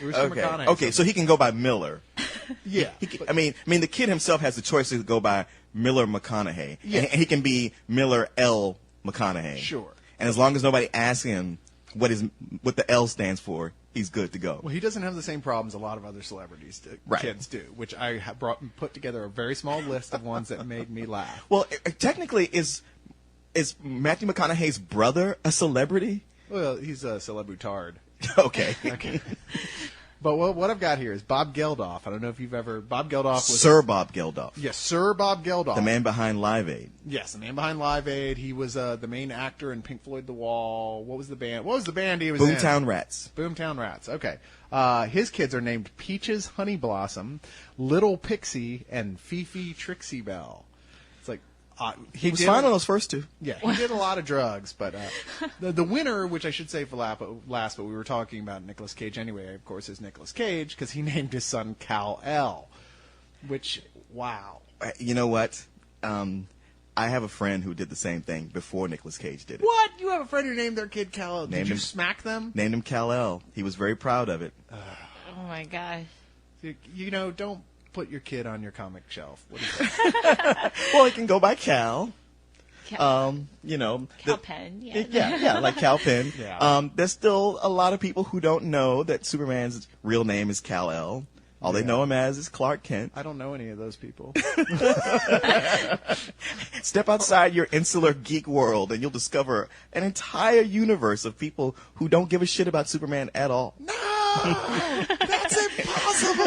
Rooster Okay. McConaughey. Okay, so he can go by Miller. Yeah. I mean, the kid himself has the choice to go by Miller McConaughey. Yeah. And he can be Miller L. McConaughey. Sure. And as long as nobody asks him what the L stands for, he's good to go. Well, he doesn't have the same problems a lot of other celebrities Right. kids do, which I have put together a very small list of ones that made me laugh. Well, technically, is Matthew McConaughey's brother a celebrity? Well, he's a celebritard. Okay. Okay. But what I've got here is Bob Geldof. I don't know if you've ever... Bob Geldof was... Sir Bob Geldof. Yes, Sir Bob Geldof. The man behind Live Aid. Yes, the man behind Live Aid. He was the main actor in Pink Floyd The Wall. What was the band? What was the band he was in? Boomtown Rats. Boomtown Rats. Okay. His kids are named Peaches Honey Blossom, Little Pixie, and Fifi Trixie Belle. It's like... He was fine on those first two. Yeah, he did a lot of drugs, but the winner, which I should say for last, but we were talking about Nicolas Cage anyway, of course, is Nicolas Cage, because he named his son Kal-El, which, wow. You know what? I have a friend who did the same thing before Nicolas Cage did it. What? You have a friend who named their kid Kal-El? Did you smack them? Named him Kal-El. He was very proud of it. Oh, my gosh. You know, don't put your kid on your comic shelf. What is that? Well, he can go by Cal. You know, Cal Penn, yeah. yeah, like Cal Penn. Yeah. There's still a lot of people who don't know that Superman's real name is Kal-El. All they know him as is Clark Kent. I don't know any of those people. Step outside your insular geek world and you'll discover an entire universe of people who don't give a shit about Superman at all. No! That's impossible!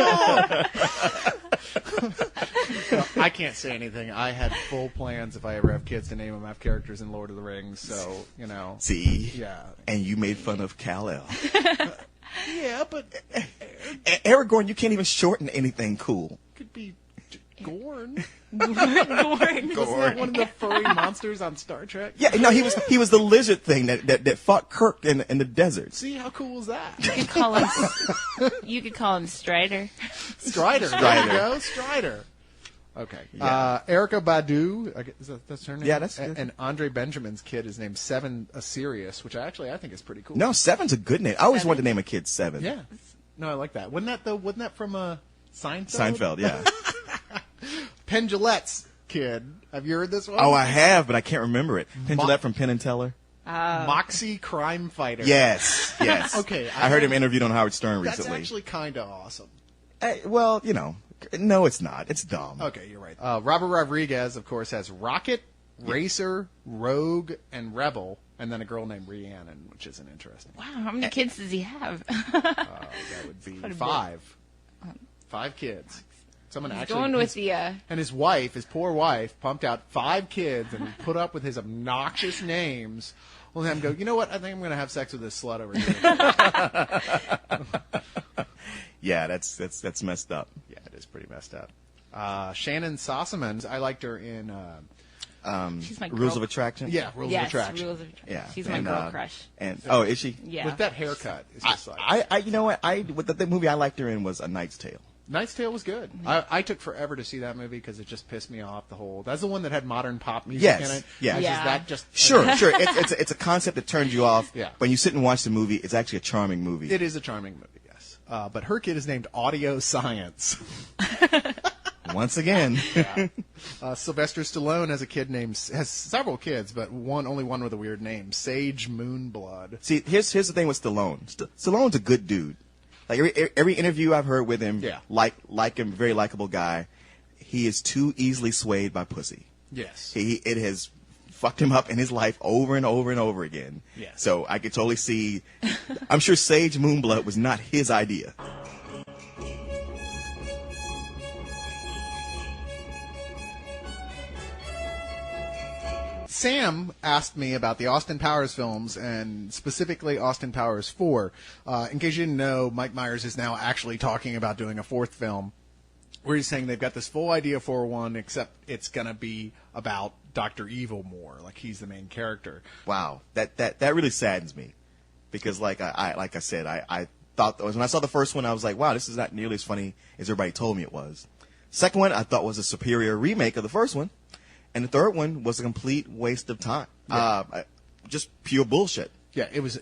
No, I can't say anything. I had full plans if I ever have kids to name them after characters in Lord of the Rings, so, you know. See? Yeah. And you made fun of Kal-El. Yeah, but Aragorn, you can't even shorten anything cool. could be Gorn. Gorn. Wasn't that one of the furry monsters on Star Trek? Yeah, no, he was the lizard thing that fought Kirk in the desert. See, how cool is that? You could call him Strider. Strider. There you go, Strider. Okay. Yeah. Erica Badu, that's her name? Yeah, that's and Andre Benjamin's kid is named Seven Asirius, which I think is pretty cool. No, Seven's a good name. I always wanted to name a kid Seven. Yeah. No, I like that. Wasn't that from Seinfeld? Seinfeld, yeah. Penn Jillette's kid. Have you heard this one? Oh, I have, but I can't remember it. Penn Jillette from Penn and Teller. Moxie Crime Fighter. Yes. Okay. I heard him interviewed on Howard Stern recently. That's actually kind of awesome. Well, you know, no, it's not. It's dumb. Okay, you're right. Robert Rodriguez, of course, has Rocket, Racer, Rogue, and Rebel, and then a girl named Rhiannon, which isn't interesting. Wow, how many kids does he have? That would be quite a 5. 5 kids. Someone He's actually going with the... And his wife, his poor wife, pumped out 5 kids and put up with his obnoxious names. We'll have him go, you know what? I think I'm going to have sex with this slut over here. Yeah, that's messed up. Yeah, it is pretty messed up. Shannon Sossamon, I liked her in... she's my Rules girl. of Attraction? Yeah, Rules of Attraction. Rules of Attraction. Yeah. She's my girl crush. And oh, is she? Yeah. With that haircut, it's just like... I you know what? The movie I liked her in was A Knight's Tale. Knight's Tale was good. I took forever to see that movie because it just pissed me off. That's the one that had modern pop music in it. Yeah. Is Yeah. that just Sure. It's a concept that turns you off. Yeah. When you sit and watch the movie, it's actually a charming movie. It is a charming movie, yes. But her kid is named Audio Science. Once again. Sylvester Stallone has several kids, but only one with a weird name, Sage Moonblood. See, here's the thing with Stallone. Stallone's a good dude. Like every interview I've heard with him, Yeah. like him, very likable guy. He is too easily swayed by pussy. Yes. It has fucked him up in his life over and over and over again. Yes. So I could totally see. I'm sure Sage Moonblood was not his idea. Sam asked me about the Austin Powers films, and specifically Austin Powers 4. In case you didn't know, Mike Myers is now actually talking about doing a 4th film, where he's saying they've got this full idea for one, except it's going to be about Dr. Evil more, like he's the main character. Wow, that really saddens me, because like I said, I thought when I saw the first one, I was like, wow, this is not nearly as funny as everybody told me it was. Second one I thought was a superior remake of the first one. And the third one was a complete waste of time. Yeah. Just pure bullshit. Yeah, it was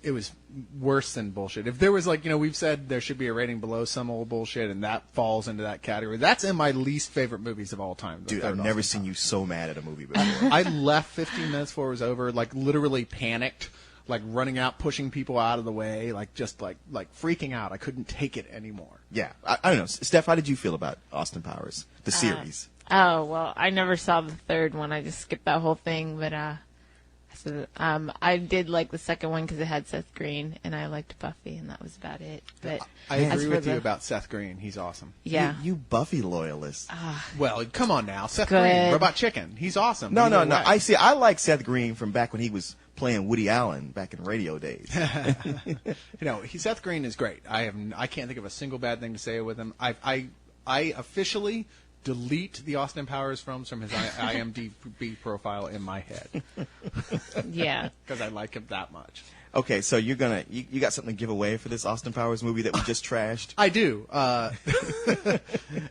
worse than bullshit. If there was we've said there should be a rating below some old bullshit, and that falls into that category. That's in my least favorite movies of all time. Dude, I've never seen you so mad at a movie before. I left 15 minutes before it was over, literally panicked, running out, pushing people out of the way, just freaking out. I couldn't take it anymore. Yeah, I don't know. Steph, how did you feel about Austin Powers, the series? Oh, well, I never saw the third one. I just skipped that whole thing, but I did like the second one because it had Seth Green, and I liked Buffy, and that was about it. But I agree with you about Seth Green. He's awesome. Yeah. You Buffy loyalist. Well, come on now. Seth Good. Green, Robot Chicken. He's awesome. No. Either way. I like Seth Green from back when he was playing Woody Allen back in radio days. Seth Green is great. I can't think of a single bad thing to say with him. I officially delete the Austin Powers films from his IMDb profile in my head. Yeah. Because I like him that much. Okay, so you got something to give away for this Austin Powers movie that we just trashed? I do.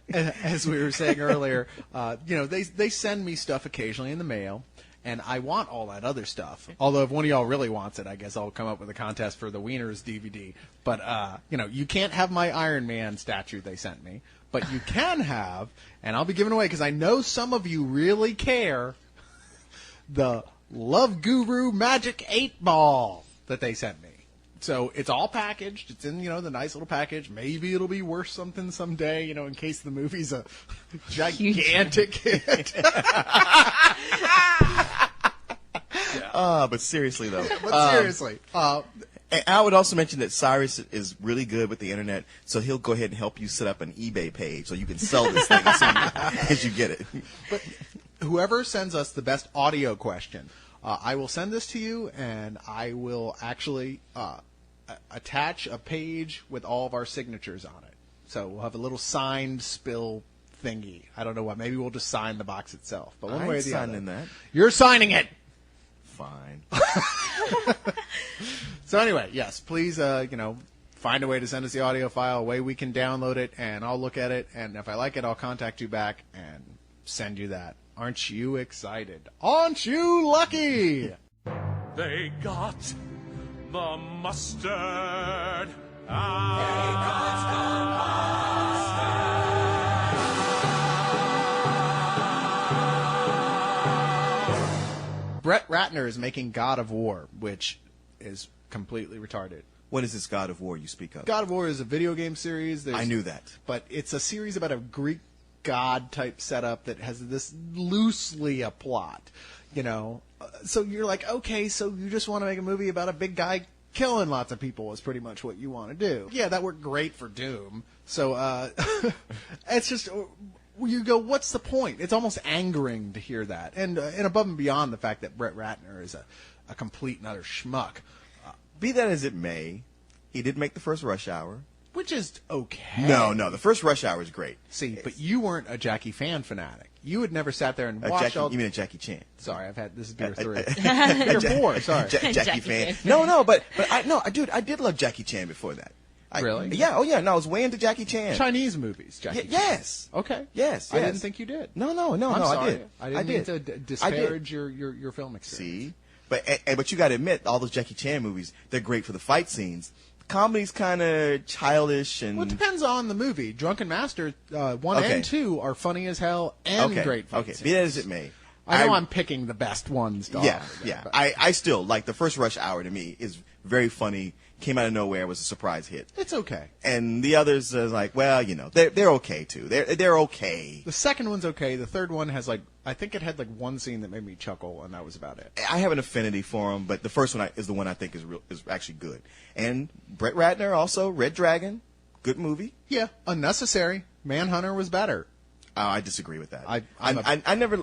As we were saying earlier, they send me stuff occasionally in the mail, and I want all that other stuff. Although if one of y'all really wants it, I guess I'll come up with a contest for the Wieners DVD. But you can't have my Iron Man statue they sent me, but you can have, and I'll be giving away because I know some of you really care, the Love Guru Magic 8 Ball that they sent me. So it's all packaged. It's in, the nice little package. Maybe it'll be worth something someday, in case the movie's a gigantic hit. But seriously, though. Seriously. And I would also mention that Cyrus is really good with the internet, so he'll go ahead and help you set up an eBay page so you can sell this thing as you get it. But whoever sends us the best audio question, I will send this to you, and I will actually attach a page with all of our signatures on it. So we'll have a little signed spill thingy. I don't know what. Maybe we'll just sign the box itself. But one way or the other. Signing that. You're signing it. Fine. So anyway, yes, please, find a way to send us the audio file, a way we can download it, and I'll look at it, and if I like it, I'll contact you back and send you that. Aren't you excited? Aren't you lucky? They got the mustard. Brett Ratner is making God of War, which is completely retarded. What is this God of War you speak of? God of War is a video game series. I knew that. But it's a series about a Greek god type setup that has this loosely a plot, So you're like, okay, so you just want to make a movie about a big guy killing lots of people is pretty much what you want to do. Yeah, that worked great for Doom. So it's just, you go, what's the point? It's almost angering to hear that. And above and beyond the fact that Brett Ratner is a complete and utter schmuck. Be that as it may, he did make the first Rush Hour. Which is okay. No, the first Rush Hour is great. See, but you weren't a Jackie fan fanatic. You had never sat there and watched You mean a Jackie Chan? Sorry, this is beer 3. Beer 4, sorry. Jackie fan. No, but dude, I did love Jackie Chan before that. Really? Yeah, no, I was way into Jackie Chan. Chinese movies, Jackie Chan. Yes. Okay. Yes. I didn't think you did. No, I'm I sorry. did. I didn't mean to disparage your film experience. See? But you got to admit, all those Jackie Chan movies, they're great for the fight scenes. Comedy's kind of childish and... Well, it depends on the movie. Drunken Master 1 and 2 are funny as hell and great fight scenes. Be that as it may. I know I'm picking the best ones. Yeah. I still, like, the first Rush Hour to me is very funny, came out of nowhere, was a surprise hit. It's okay. And the others is like, well, they're okay, too. They're okay. The second one's okay. The third one has, I think it had, one scene that made me chuckle, and that was about it. I have an affinity for him, but the first one is the one I think is actually good. And Brett Ratner also, Red Dragon, good movie. Yeah, unnecessary. Manhunter was better. I disagree with that. I never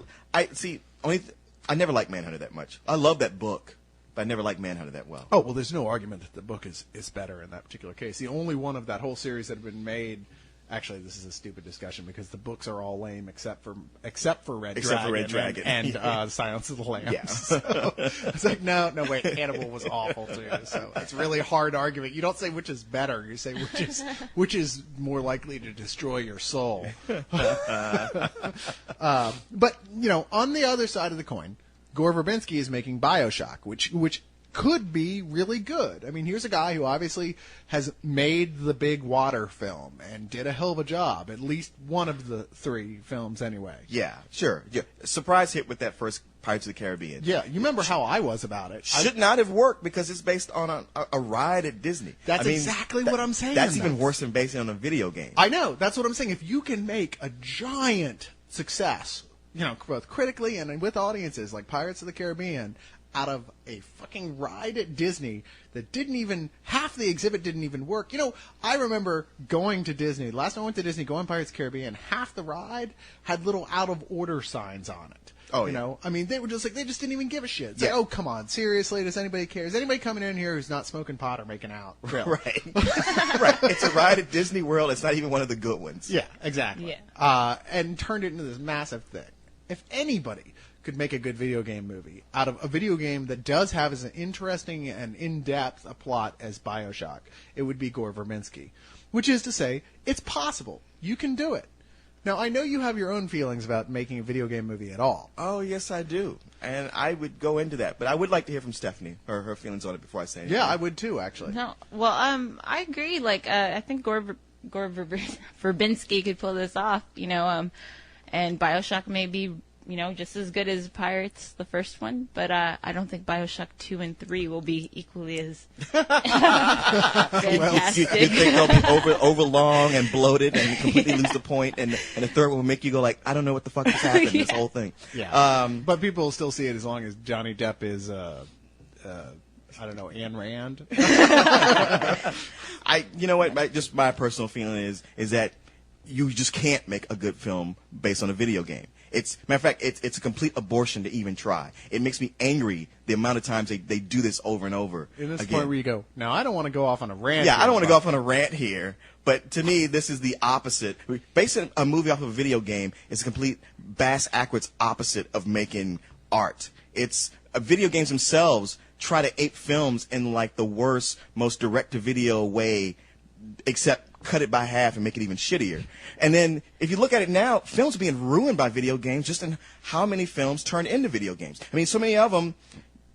liked Manhunter that much. I love that book, but I never liked Manhunter that well. Oh, well, there's no argument that the book is better in that particular case. The only one of that whole series that had been made... Actually, this is a stupid discussion because the books are all lame except for Red Dragon and Silence of the Lambs. Yeah. So it's like, no, wait, Hannibal was awful too. So it's really hard argument. You don't say which is better. You say which is more likely to destroy your soul. But on the other side of the coin, Gore Verbinski is making BioShock, which could be really good. I mean, here's a guy who obviously has made the big water film and did a hell of a job, at least one of the 3 films anyway. Yeah, sure. Yeah. Surprise hit with that first Pirates of the Caribbean. Yeah, you remember how I was about it. Should not have worked because it's based on a ride at Disney. That's exactly what I'm saying. That's even worse than basing it on a video game. I know. That's what I'm saying. If you can make a giant success, both critically and with audiences like Pirates of the Caribbean, out of a fucking ride at Disney that half the exhibit didn't even work. I remember going to Disney. Last time I went to Disney, going Pirates of the Caribbean, half the ride had little out of order signs on it. Oh, yeah. I mean, they were just they just didn't even give a shit. It's yeah. like, oh, come on, seriously, does anybody care? Is anybody coming in here who's not smoking pot or making out? Really? Right. Right. It's a ride at Disney World. It's not even one of the good ones. Yeah, exactly. Yeah. And turned it into this massive thing. If anybody could make a good video game movie out of a video game that does have as an interesting and in-depth a plot as BioShock, it would be Gore Verbinski. Which is to say, it's possible. You can do it. Now, I know you have your own feelings about making a video game movie at all. Oh, yes, I do. And I would go into that. But I would like to hear from Stephanie, her feelings on it before I say anything. Yeah, I would too, actually. No, well, I agree. Like, I think Gore Verbinski could pull this off, and BioShock may be, just as good as Pirates, the first one, but I don't think BioShock 2 and 3 will be equally as fantastic. You think they'll be over long and bloated and completely lose the point, and the third one will make you go like, I don't know what the fuck just happened, this whole thing. Yeah. But people will still see it as long as Johnny Depp is, I don't know, Ayn Rand. You know what, my personal feeling is that you just can't make a good film based on a video game. Matter of fact, it's a complete abortion to even try. It makes me angry the amount of times they do this over and over. In this point where you go, now I don't want to go off on a rant. Yeah, I don't want to go off on a rant here, but to me, this is the opposite. Basing a movie off of a video game is a complete bass-ackwards opposite of making art. It's video games themselves try to ape films in like the worst, most direct-to-video way, except cut it by half and make it even shittier. And then if you look at it now, films are being ruined by video games just in how many films turn into video games. I mean, so many of them,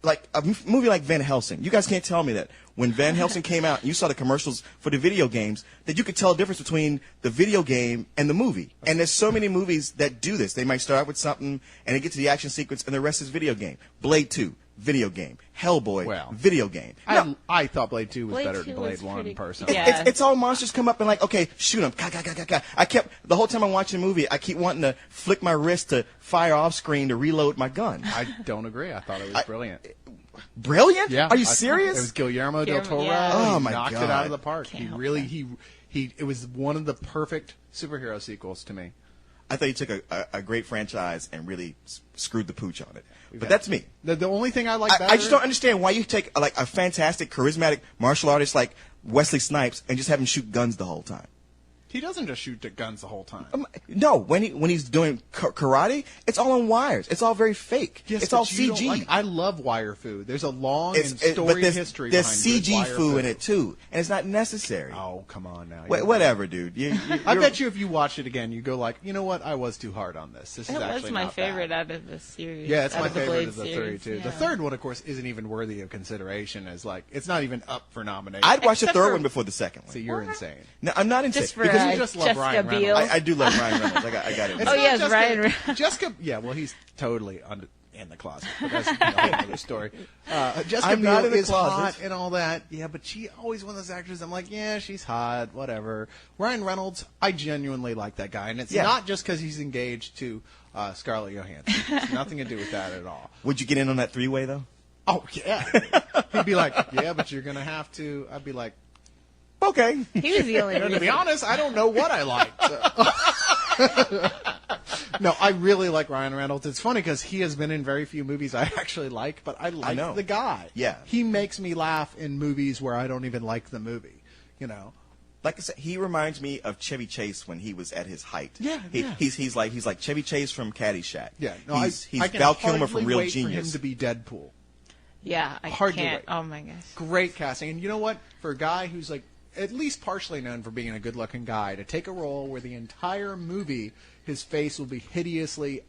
like a movie like Van Helsing. You guys can't tell me that when Van Helsing came out and you saw the commercials for the video games, that you could tell the difference between the video game and the movie. And there's so many movies that do this. They might start with something and they get to the action sequence and the rest is video game. Blade 2. Video game. Hellboy, video game. I thought Blade 2 was Blade better 2 than Blade was 1, pretty- personally. Yeah. It's all monsters come up and like, okay, shoot them. I kept, the whole time I'm watching the movie, I keep wanting to flick my wrist to fire off screen to reload my gun. I don't agree. I thought it was brilliant. Brilliant? Yeah. Are you serious? It was Guillermo del Toro. Yeah. Oh, He my knocked it God. out of the park. Can't He help really, that. it was one of the perfect superhero sequels to me. I thought you took a great franchise and really screwed the pooch on it. But that's me. The only thing I like better... I just don't understand why you take like a fantastic, charismatic martial artist like Wesley Snipes and just have him shoot guns the whole time. He doesn't just shoot the guns the whole time. No, when he's doing karate, it's all on wires. It's all very fake. Yes, it's all but you CG. don't I love wire food. There's a long and storied but there's, history there's behind CG wire food in it too, and it's not necessary. Oh, come on now. Whatever, dude. I bet you if you watch it again, you go like, you know what? I was too hard on this. This is That actually was my not favorite bad. out of the series. Yeah, it's out my of the favorite Blade of the three series, too. yeah. The third one, of course, isn't even worthy of consideration. As like, it's not even up for nomination. I'd watch the Except third for- one before the second one. See, you're insane. No, I'm not insane Just for because you just love Jessica Ryan Reynolds. Biel. I do love Ryan Reynolds. I got it. It's Oh, not yes, Jessica, Ryan Reynolds. Jessica, yeah, well, he's totally in the closet. But that's a whole other story. Jessica I'm not Biel in the is closet. hot and all that. Yeah, but she always one of those actors. I'm like, yeah, she's hot, whatever. Ryan Reynolds, I genuinely like that guy, and it's not just because he's engaged to Scarlett Johansson. It's nothing to do with that at all. Would you get in on that three-way though? Oh yeah, he'd be like, yeah, but you're gonna have to. I'd be like, Okay. He was the only to be reason. honest, I don't know what I like. No, I really like Ryan Reynolds. It's funny because he has been in very few movies I actually like, but I like know. the guy. Yeah. He makes me laugh in movies where I don't even like the movie, you know. Like I said, he reminds me of Chevy Chase when he was at his height. Yeah, yeah. He's like Chevy Chase from Caddyshack. Yeah, no, he's I can Val Kilmer hardly from Real wait Genius. for him to be Deadpool. Yeah, I Hardly can't. wait. Oh my gosh. Great casting. And you know what? For a guy who's like at least partially known for being a good-looking guy, to take a role where the entire movie his face will be hideously,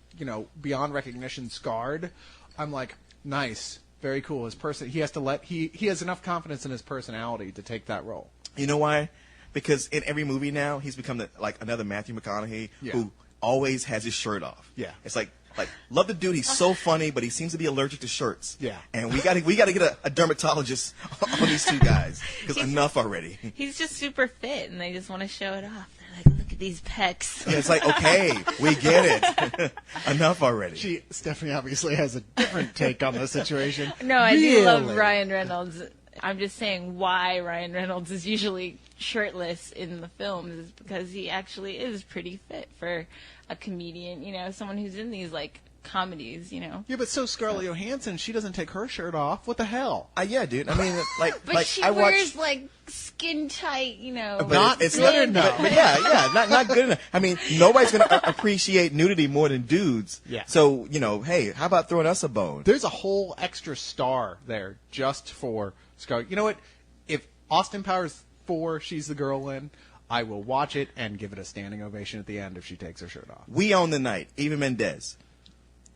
beyond recognition scarred, I'm like, nice. Very cool. He has to he has enough confidence in his personality to take that role. You know why? Because in every movie now, he's become like another Matthew McConaughey Yeah. who always has his shirt off. Yeah. It's like love the dude. He's so funny, but he seems to be allergic to shirts. Yeah. And we got to get a dermatologist on these two guys because enough already. He's just super fit, and they just want to show it off. They're like, look at these pecs. Yeah, it's like, okay, we get it. Enough already. Stephanie obviously has a different take on the situation. No, I do love Really? Ryan Reynolds. I'm just saying why Ryan Reynolds is usually shirtless in the films is because he actually is pretty fit for a comedian, someone who's in these, like, comedies, Yeah, but so Scarlett Johansson, she doesn't take her shirt off. What the hell? Yeah, dude. I mean, But she I wears, watched. like, skin tight, But Not it's good not, enough. but yeah, not good enough. I mean, nobody's gonna appreciate nudity more than dudes. Yeah. So hey, how about throwing us a bone? There's a whole extra star there just for Scarlett. You know what? If Austin Powers 4, she's the girl in, I will watch it and give it a standing ovation at the end if she takes her shirt off. We own the night. Eva Mendes,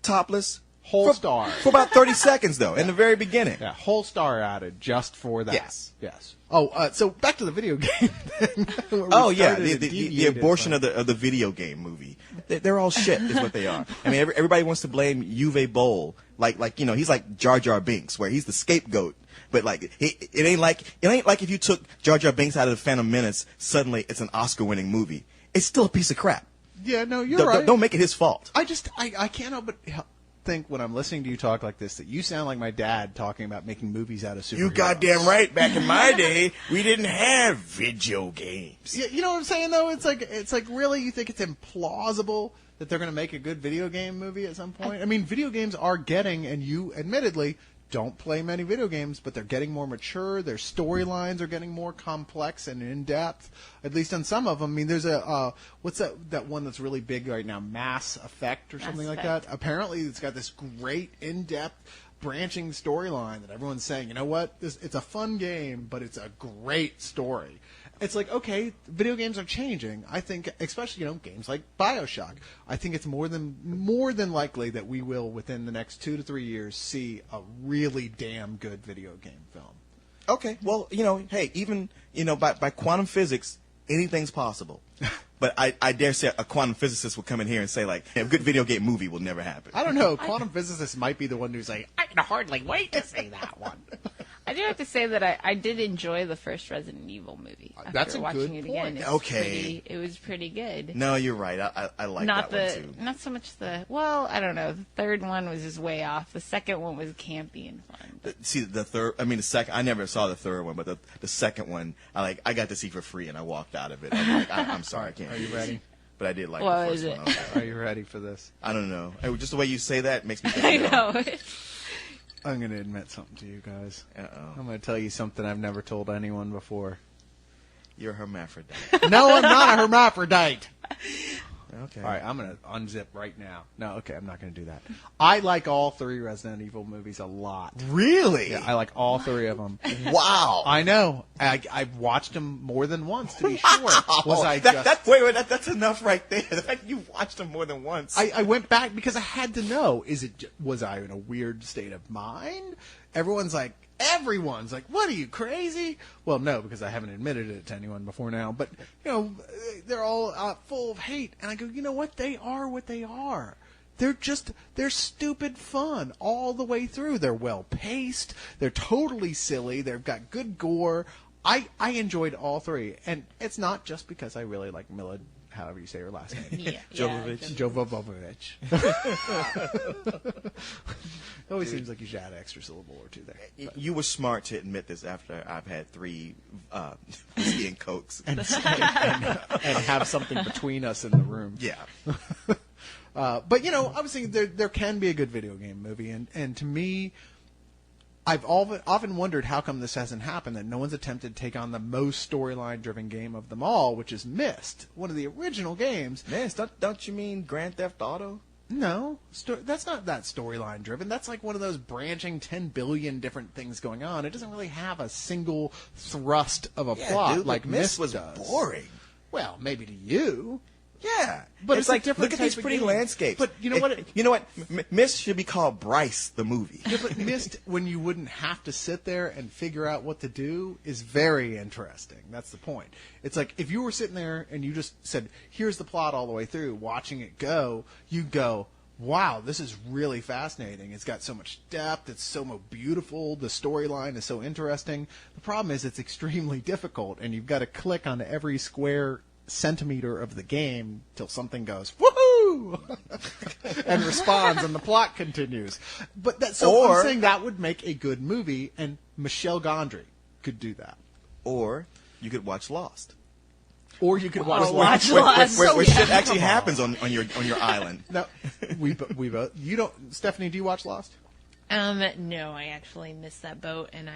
topless, Whole for, star. for about 30 seconds though, in the very beginning. Yeah, whole star added just for that. Yes. Oh, so back to the video game thing. where we Oh yeah, started and the deviated abortion from. of the video game movie. They're all shit, is what they are. I mean, everybody wants to blame Uwe Boll, like he's like Jar Jar Binks, where he's the scapegoat. But like it ain't like if you took Jar Jar Binks out of the Phantom Menace, suddenly it's an Oscar-winning movie. It's still a piece of crap. Yeah, no, you're right. Don't make it his fault. I can't help but think when I'm listening to you talk like this that you sound like my dad talking about making movies out of superheroes. You goddamn right. Back in my day, we didn't have video games. Yeah, you know what I'm saying though? It's like really you think it's implausible that they're going to make a good video game movie at some point? I mean, video games are getting, and you admittedly don't play many video games, but they're getting more mature. Their storylines are getting more complex and in depth. At least on some of them. I mean, there's a what's that one that's really big right now? Mass Effect or something like that. Apparently, it's got this great in depth branching storyline that everyone's saying, you know what? It's a fun game, but it's a great story. It's like, okay, video games are changing. I think, especially, games like BioShock. I think it's more than likely that we will, within the next 2 to 3 years, see a really damn good video game film. Okay, well, hey, even, by quantum physics, anything's possible. But I dare say a quantum physicist will come in here and say, like, a good video game movie will never happen. I don't know. Quantum physicists might be the one who's like, I can hardly wait to see that one. I do have to say that I did enjoy the first Resident Evil movie. After That's a watching good it again. point. It's Okay. it was pretty good. No, you're right. I like Not that one, too. not so much I don't know. The third one was just way off. The second one was campy and fun. See, the second, I never saw the third one, but the second one, I got to see for free, and I walked out of it. I'm like, I'm sorry, I can't. Are you ready? But I did like What the is first it? one. Okay. Are you ready for this? I don't know. Just the way you say that makes me think. I know. I'm going to admit something to you guys. Uh-oh. I'm going to tell you something I've never told anyone before. You're a hermaphrodite. No, I'm not a hermaphrodite. Okay. All right, I'm going to unzip right now. No, okay, I'm not going to do that. I like all 3 Resident Evil movies a lot. Really? Yeah, I like all 3 of them. Wow. I know. I've watched them more than once, to be sure. Was I Wait, that's enough right there. The fact that you watched them more than once. I went back because I had to know. Was I in a weird state of mind? Everyone's like, what are you, crazy? Well, no, because I haven't admitted it to anyone before now. But, they're all full of hate. And I go, you know what? They are what they are. They're stupid fun all the way through. They're well paced. They're totally silly. They've got good gore. I enjoyed all 3. And it's not just because I really like Mila, however you say her last name. Yeah, Jovovich. Jovovich. It always seems like you should add an extra syllable or 2 there. You were smart to admit this after I've had 3 whiskey and cokes. And have something between us in the room. Yeah. But, I was thinking there can be a good video game movie. And to me, I've often wondered how come this hasn't happened, that no one's attempted to take on the most storyline-driven game of them all, which is Myst, one of the original games. Myst, don't you mean Grand Theft Auto? No, that's not that storyline-driven. That's like one of those branching 10 billion different things going on. It doesn't really have a single thrust of a plot dude, like Myst was does. boring. Well, maybe to you. Yeah, But it's a like different look at these type of pretty game. landscapes. But you know what? You know what? Mist should be called Bryce the movie. Yeah, but Myst, when you wouldn't have to sit there and figure out what to do, is very interesting. That's the point. It's like if you were sitting there and you just said, "Here's the plot all the way through," watching it go, you go, "Wow, this is really fascinating. It's got so much depth. It's so beautiful. The storyline is so interesting." The problem is it's extremely difficult, and you've got to click on every square centimeter of the game till something goes woohoo and responds and the plot continues. But I'm saying that would make a good movie, and Michel Gondry could do that. Or you could watch Lost. Or you could watch watch Lost. Lost. Where shit actually happens on your island. No, we both. You don't. Stephanie, do you watch Lost? No, I actually missed that boat, and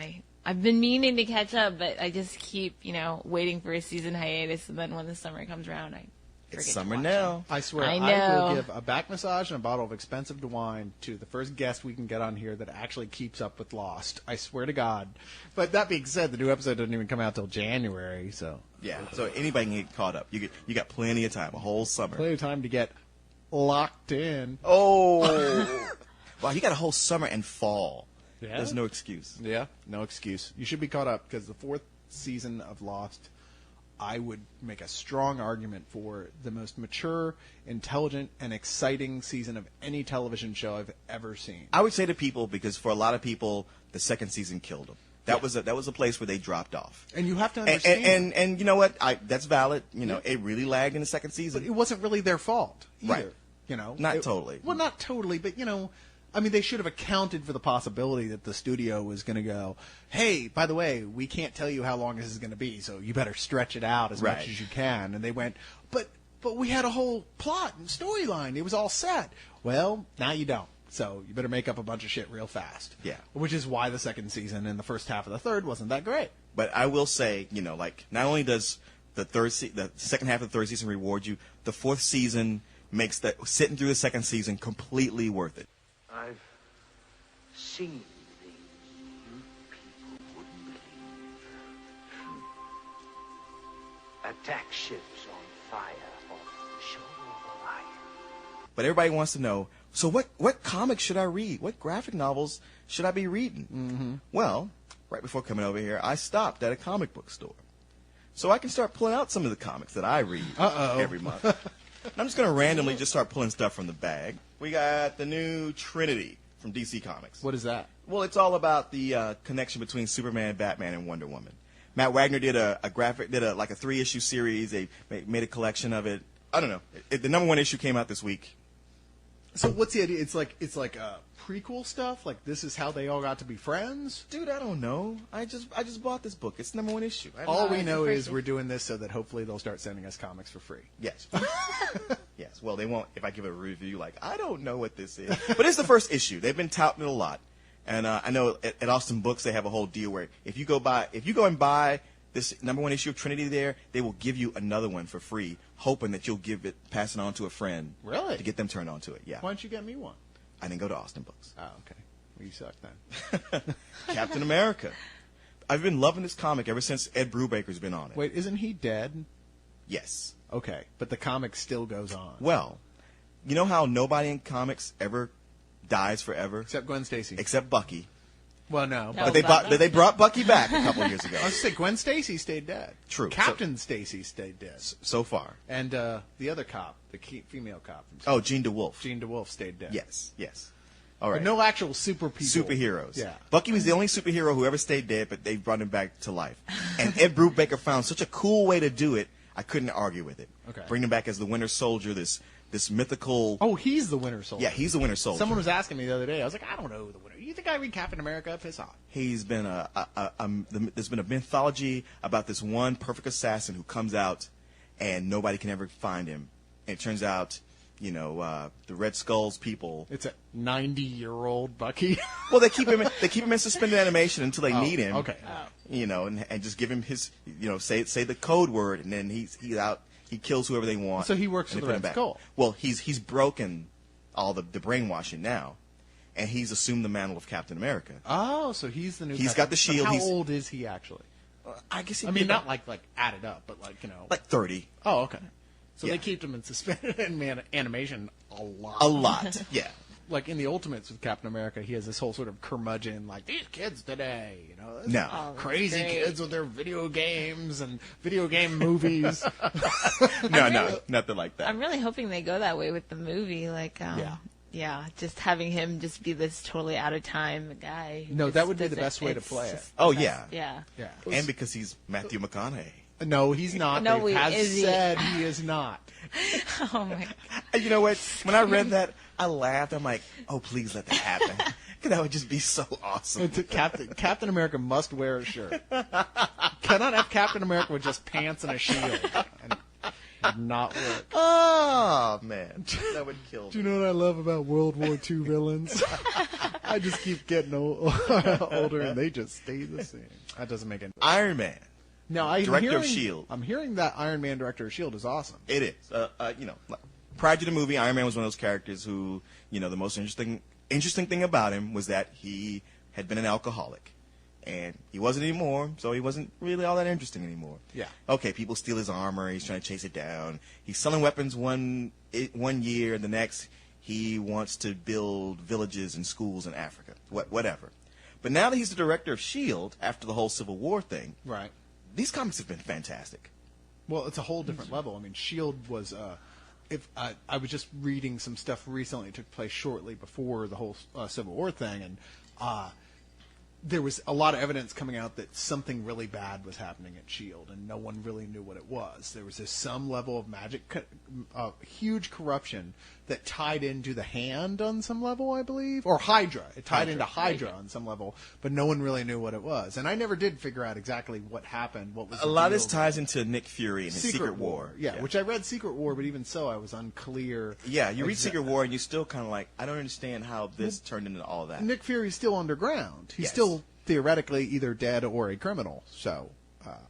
I've been meaning to catch up, but I just keep, waiting for a season hiatus, and then when the summer comes around, I forget It's to summer watch now. I swear, I I know. will give a back massage and a bottle of expensive wine to the first guest we can get on here that actually keeps up with Lost. I swear to God. But that being said, the new episode doesn't even come out till January, so Yeah, so anybody can get caught up. You got plenty of time, a whole summer. plenty of time to get locked in. Oh, wow! You got a whole summer and fall. Yeah. There's no excuse. Yeah, no excuse. You should be caught up because the fourth season of Lost, I would make a strong argument for the most mature, intelligent, and exciting season of any television show I've ever seen. I would say to people, because for a lot of people, the second season killed them. That was a place where they dropped off. And you have to understand. And you know what? That's valid. It really lagged in the second season. But it wasn't really their fault either. Right. Not totally. Well, not totally, but they should have accounted for the possibility that the studio was going to go, "Hey, by the way, we can't tell you how long this is going to be, so you better stretch it out as much as you can." And they went, "But we had a whole plot and storyline. It was all set." Well, now you don't. So you better make up a bunch of shit real fast. Yeah. Which is why the second season and the first half of the third wasn't that great. But I will say, not only does the second half of the third season reward you, the fourth season makes sitting through the second season completely worth it. I've seen things you people wouldn't believe. Attack ships on fire off the shore of Orion. But everybody wants to know, so what comics should I read? What graphic novels should I be reading? Mm-hmm. Well, right before coming over here, I stopped at a comic book store. So I can start pulling out some of the comics that I read every month. And I'm just going to randomly just start pulling stuff from the bag. We got the new Trinity from DC Comics. What is that? Well, it's all about the connection between Superman, Batman, and Wonder Woman. Matt Wagner did a 3-issue series. They made a collection of it. I don't know. The number one issue came out this week. So what's the idea? It's like prequel stuff. Like this is how they all got to be friends. Dude, I don't know. I just bought this book. It's the number one issue. All we know it's is we're doing this so that hopefully they'll start sending us comics for free. Yes. Yes. Well, they won't if I give a review like, I don't know what this is. But it's the first issue. They've been touting it a lot. And I know at Austin Books they have a whole deal where if you go and buy this number one issue of Trinity there, they will give you another one for free, hoping that you'll pass it on to a friend. Really? To get them turned on to it. Yeah. Why don't you get me one? I didn't go to Austin Books. Oh, okay. Well, you suck then. Captain America. I've been loving this comic ever since Ed Brubaker's been on it. Wait, isn't he dead? Yes. Okay, but the comic still goes on. Well, you know how nobody in comics ever dies forever? Except Gwen Stacy. Except Bucky. Well, no. No. But they brought Bucky back a couple of years ago. I was going to say, Gwen Stacy stayed dead. True. Captain Stacy stayed dead. So far. And the other cop, the female cop. Oh, Jean DeWolf. Jean DeWolf stayed dead. Yes. All But right. no actual super people. Superheroes. Yeah. Bucky was the only superhero who ever stayed dead, but they brought him back to life. And Ed Brubaker found such a cool way to do it, I couldn't argue with it. Okay. Bring him back as the Winter Soldier, this mythical... Oh, he's the Winter Soldier. Yeah, he's the Winter Soldier. Someone was asking me the other day. I was like, I don't know who the Winter. You think I read Captain America? Piss off. He's been there's been a mythology about this one perfect assassin who comes out and nobody can ever find him. And it turns out, the Red Skull's people. It's a 90-year-old Bucky. Well, they keep him in suspended animation until they need him. Okay. And just give him his, say the code word, and then he's out. He kills whoever they want. So he works and for they the put him Red back. Skull. Well, he's broken all the brainwashing now, and he's assumed the mantle of Captain America. Oh, so he's the new. He's Captain. got the shield. But how He's- old is he actually? I guess he'd I be mean, about, not like added up, but like. like 30. Oh, okay. So they keep him in suspended animation a lot. A lot, yeah. Like in the Ultimates with Captain America, he has this whole sort of curmudgeon, like, these kids today, you know, this No. crazy great. kids with their video games and video game movies. No, nothing like that. I'm really hoping they go that way with the movie. Like, yeah, just having him just be this totally out of time guy. who No, just that would be the doesn't- best way to it's play it. just Oh, the best. yeah. Yeah. Yeah. And because he's Matthew McConaughey. No, he's not. No, Dave has is he? said he is not. Oh my God. And you know what? When I read that, I laughed. I'm like, oh, please let that happen. Because that would just be so awesome. Captain America must wear a shirt. Cannot have Captain America with just pants and a shield. And would not work. Oh, man. That would kill Do me. you know what I love about World War II villains? I just keep getting older and they just stay the same. That doesn't make any sense. Iron Man. Now, I'm Director hearing, of S.H.I.E.L.D.. I'm hearing that Iron Man director of S.H.I.E.L.D. is awesome. It is. You know, prior to the movie, Iron Man was one of those characters who, you know, the most interesting thing about him was that he had been an alcoholic. And he wasn't anymore, so he wasn't really all that interesting anymore. Yeah. Okay, people steal his armor. He's trying to chase it down. He's selling weapons one year, and the next he wants to build villages and schools in Africa. Whatever. But now that he's the director of S.H.I.E.L.D., after the whole Civil War thing, Right. these comics have been fantastic. Well, it's a whole different level. I mean, S.H.I.E.L.D. was, I was just reading some stuff recently. It took place shortly before the whole Civil War thing, and there was a lot of evidence coming out that something really bad was happening at S.H.I.E.L.D., and no one really knew what it was. There was some level of huge corruption that tied into the Hand on some level, I believe, or Hydra. It tied into Hydra on some level, but no one really knew what it was. And I never did figure out exactly what happened, what was A the lot of deal this ties into Nick Fury and his Secret War. War. Yeah, which I read Secret War, but even so, I was unclear. Yeah, you read Secret War and you still kind of like, I don't understand how this turned into all that. Nick Fury's still underground. He's Yes. still theoretically either dead or a criminal. So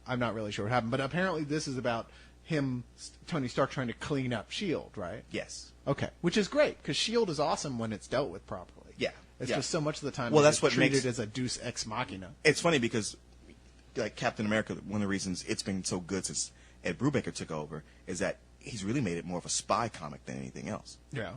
I'm not really sure what happened. But apparently this is about him, Tony Stark, trying to clean up S.H.I.E.L.D., right? Yes. Okay. Which is great, because S.H.I.E.L.D. is awesome when it's dealt with properly. Yeah. It's Yeah. just so much of the time Well, they that's get what treated makes- as a deus ex machina. It's funny because, like Captain America, one of the reasons it's been so good since Ed Brubaker took over is that he's really made it more of a spy comic than anything else. Yeah.